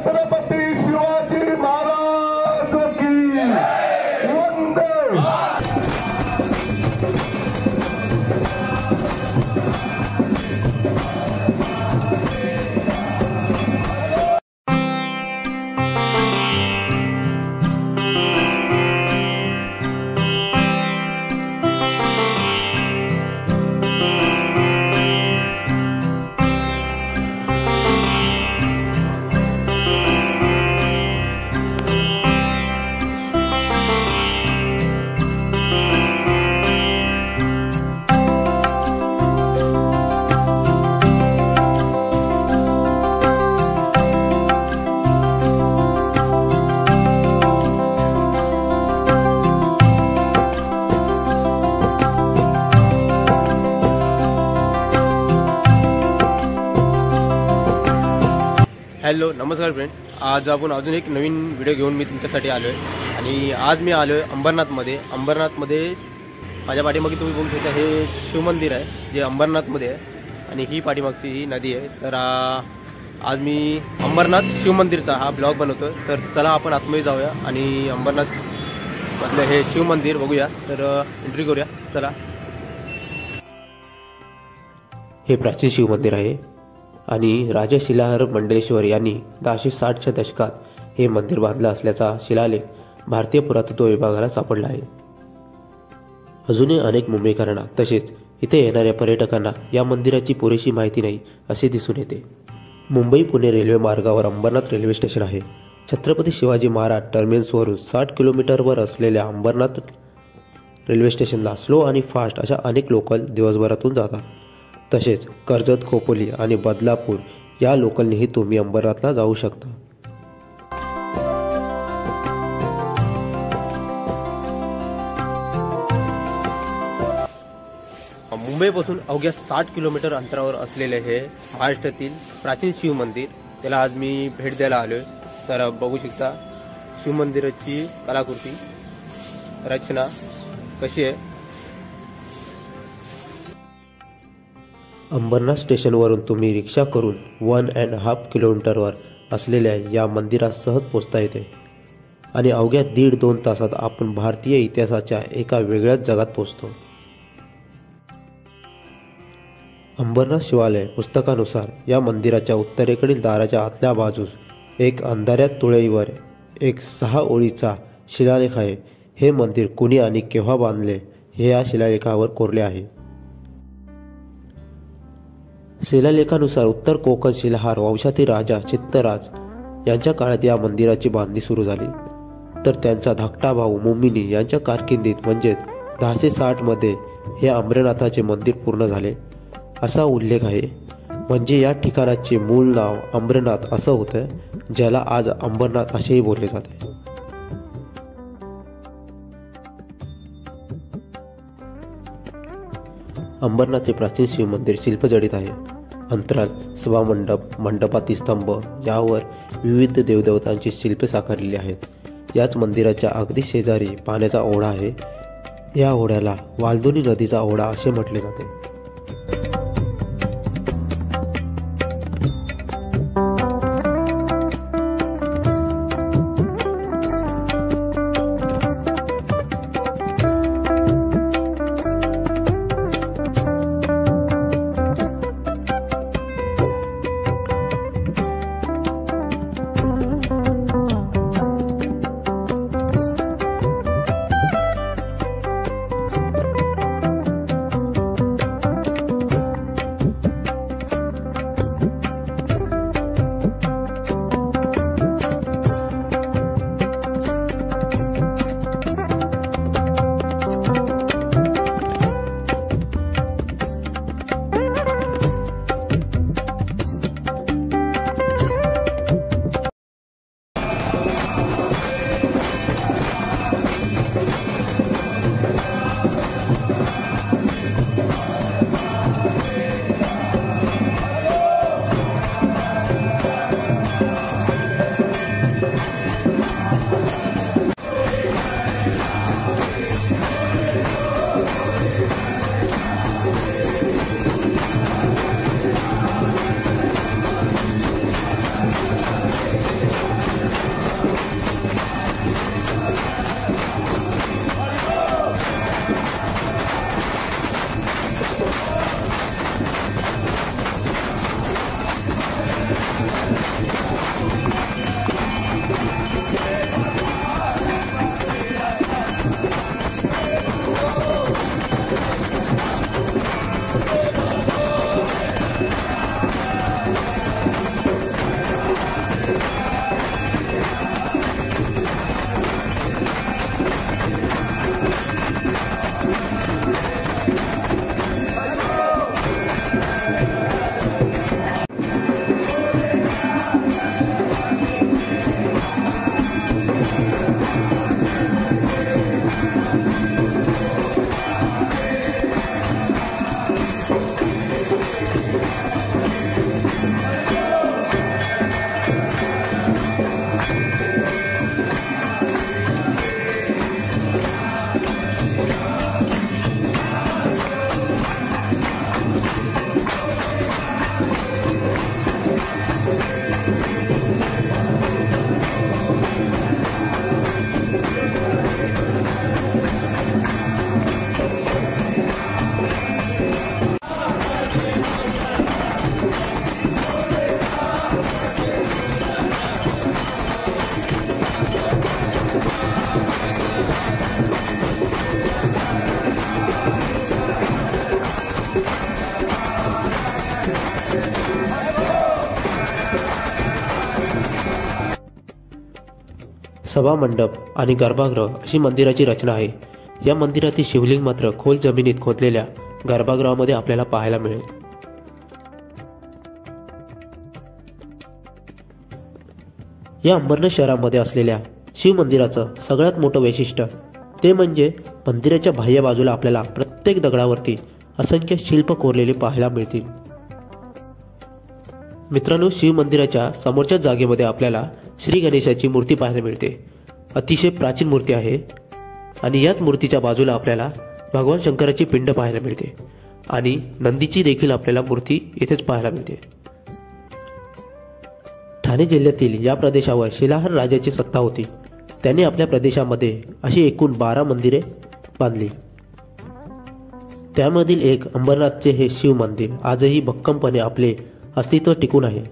छत्रपती शिवाजी महाराज की वंदे। हॅलो नमस्कार फ्रेंड्स, आज आपण अजून एक नवीन व्हिडिओ घेऊन मी तुमच्यासाठी आलो आहे आणि आज मी आलो आहे अंबरनाथमध्ये माझ्या पाठीमागे तुम्ही बघू शकता हे शिवमंदिर आहे जे अंबरनाथमध्ये आहे आणि ही पाठीमागची ही नदी आहे। तर आज मी अंबरनाथ शिवमंदिरचा हा ब्लॉग बनवतो। तर चला आपण आतमध्ये जाऊया आणि अंबरनाथमधलं हे शिवमंदिर बघूया। तर एंट्री करूया चला। हे प्राचीन शिवमंदिर आहे आणि राजा शिलाहार मंडलेश्वर यांनी 1060च्या दशकात हे मंदिर बांधलं असल्याचा शिलालेख भारतीय पुरातत्व विभागाला सापडला आहे। अजूनही अनेक मुंबईकरांना तसेच इथे येणाऱ्या पर्यटकांना या मंदिराची पुरेशी माहिती नाही असे दिसून येते। मुंबई पुणे रेल्वे मार्गावर अंबरनाथ रेल्वे स्टेशन आहे। छत्रपती शिवाजी महाराज टर्मिनसवरून 60 किलोमीटरवर असलेल्या अंबरनाथ रेल्वे स्टेशनला स्लो आणि फास्ट अशा अनेक लोकल दिवसभरातून जातात। तसेच कर्जत, खोपोली आणि बदलापूर या लोकलनेही तुम्ही अंबरनाथला जाऊ शकता। मुंबईपासून अवघ्या 60 किलोमीटर अंतरावर असलेले हे महाराष्ट्रातील प्राचीन शिव मंदिर, त्याला आज मी भेट द्यायला आलोय। तर बघू शकता शिवमंदिराची कलाकृती रचना कशी आहे। अंबरनाथ स्टेशनवरून तुम्ही रिक्षा करून 1.5 किलोमीटरवर असलेल्या या मंदिरात सहज पोहोचता येते आणि अवघ्या 1.5-2 तासात आपण भारतीय इतिहासाच्या एका वेगळ्याच जगात पोहोचतो। अंबरनाथ शिवालय पुस्तकानुसार या मंदिराच्या उत्तरेकडील दाराच्या आतल्या बाजूस एक अंधाऱ्या तुळईवर एक 6 ओळीचा शिलालेख आहे। हे मंदिर कुणी आणि केव्हा बांधले हे या शिलालेखावर कोरले आहे। शिलालेखानुसार उत्तर कोकण शिलाहार वंशातील राजा चित्तराज यांच्या काळात या मंदिराची बांधणी सुरू झाली, तर त्यांचा धाकटा भाऊ मोमिनी यांच्या कारकिर्दीत म्हणजेच 1060 मध्ये हे अंबरनाथाचे मंदिर पूर्ण झाले असा उल्लेख आहे। म्हणजे या ठिकाणाचे मूळ नाव अंबरनाथ असं होतं, ज्याला आज अंबरनाथ असेही बोलले जाते। अंबरनाथचे प्राचीन शिव मंदिर शिल्पजडित आहे। अंतराल, सभामंडप, मंडपातील स्तंभ यावर विविध देवदेवतांची शिल्पे साकारलेली आहेत। याच मंदिराच्या अगदी शेजारी पाण्याचा ओढा आहे। या ओढ्याला वालदुनी नदीचा ओढा असे म्हटले जाते। सभामंडप आणि गर्भगृह अशी मंदिराची रचना आहे। या मंदिरातील शिवलिंग मात्र खोल जमिनीत खोदलेल्या गर्भगृहामध्ये आपल्याला पाहायला मिळेल। या अंबरनाथ शहरामध्ये असलेल्या शिव मंदिराचं सगळ्यात मोठं वैशिष्ट्य ते म्हणजे मंदिराच्या बाह्य बाजूला आपल्याला प्रत्येक दगडावरती असंख्य शिल्प कोरलेले पाहायला मिळतील। मित्रांनो, शिव मंदिराच्या समोरच्या जागेमध्ये आपल्याला श्री गणेशाची मूर्ती पाहायला मिळते। अतिशय प्राचीन मूर्ती आहे आणि याच मूर्तीच्या बाजूला आपल्याला भगवान शंकराची पिंड पाहायला मिळते आणि नंदीची देखील आपल्याला मूर्ती इथेच पाहायला मिळते। ठाणे जिल्ह्यातील या प्रदेशावर शिलाहार राजाची सत्ता होती। त्याने आपल्या प्रदेशामध्ये अशी एकूण 12 मंदिरे बांधली। त्यामधील एक अंबरनाथचे हे शिव मंदिर आजही भक्कमपणे आपले अस्तित्व टिकून आहे।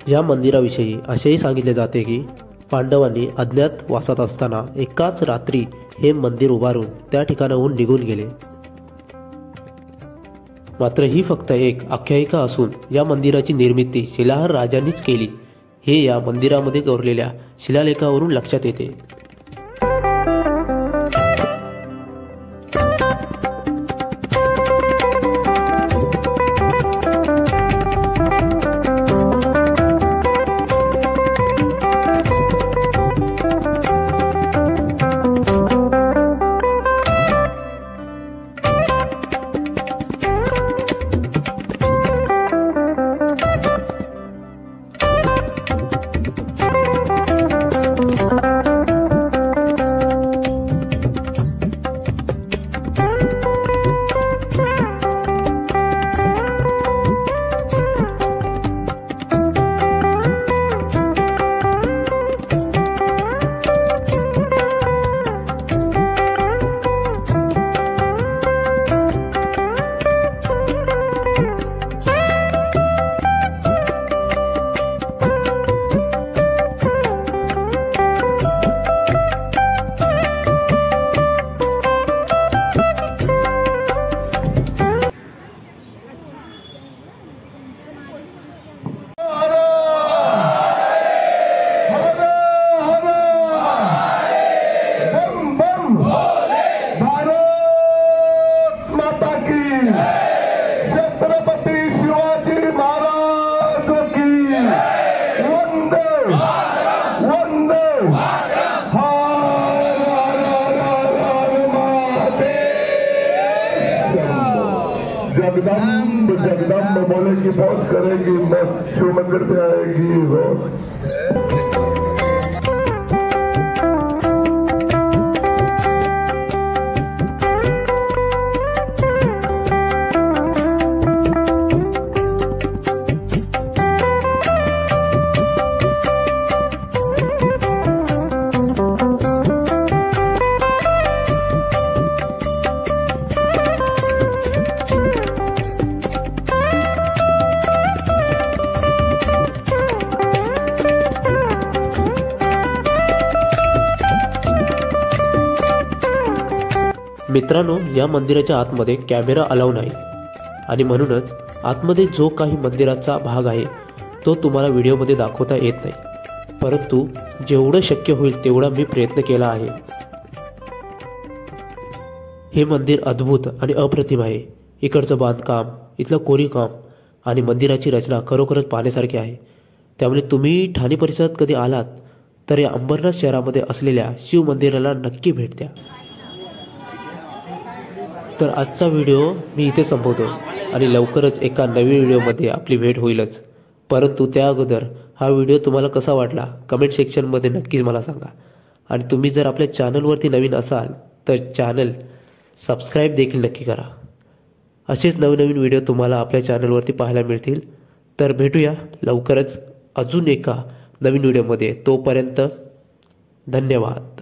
या मंदिराविषयी असेही सांगितले जाते की पांडवांनी अज्ञात वासात असताना एकाच रात्री हे मंदिर उभारून त्या ठिकाणाहून निघून गेले। मात्र ही फक्त एक आख्यायिका असून या मंदिराची निर्मिती शिलाहार राजांनीच केली हे या मंदिरामध्ये कोरलेल्या शिलालेखावरून लक्षात येते। जगदम्ब जगदम्ब बोले कि बहुत करेगी, मत शिव मंदिर पे आएगी बहुत। मित्रांनो, या मंदिराच्या आतमध्ये कॅमेरा अलाउ नाही आणि म्हणूनच आतमध्ये जो काही मंदिराचा भाग आहे तो तुम्हाला व्हिडिओमध्ये दाखवता येत नाही, परंतु जेवढं शक्य होईल तेवढा मी प्रयत्न केला आहे। हे मंदिर अद्भुत आणि अप्रतिम आहे। इकडचं बांधकाम, इथलं कोरीवकाम आणि मंदिराची रचना खरोखरच पाहण्यासारखी आहे। त्यामुळे तुम्ही ठाणे परिसरात कधी आलात तर या अंबरनाथ शहरामध्ये असलेल्या शिव मंदिराला नक्की भेट द्या। तर आजचा व्हिडिओ मी इथे संपवतो आणि लवकरच एका नवीन व्हिडिओमध्ये आपली भेट होईलच, परंतु त्या अगोदर हा व्हिडिओ तुम्हाला कसा वाटला कमेंट सेक्शनमध्ये नक्कीच मला सांगा। आणि तुम्ही जर आपल्या चॅनलवरती नवीन असाल तर चॅनल सबस्क्राईब देखील नक्की करा। असेच नवनवीन व्हिडिओ तुम्हाला आपल्या चॅनलवरती पाहायला मिळतील। तर भेटूया लवकरच अजून एका नवीन व्हिडिओमध्ये। तोपर्यंत धन्यवाद।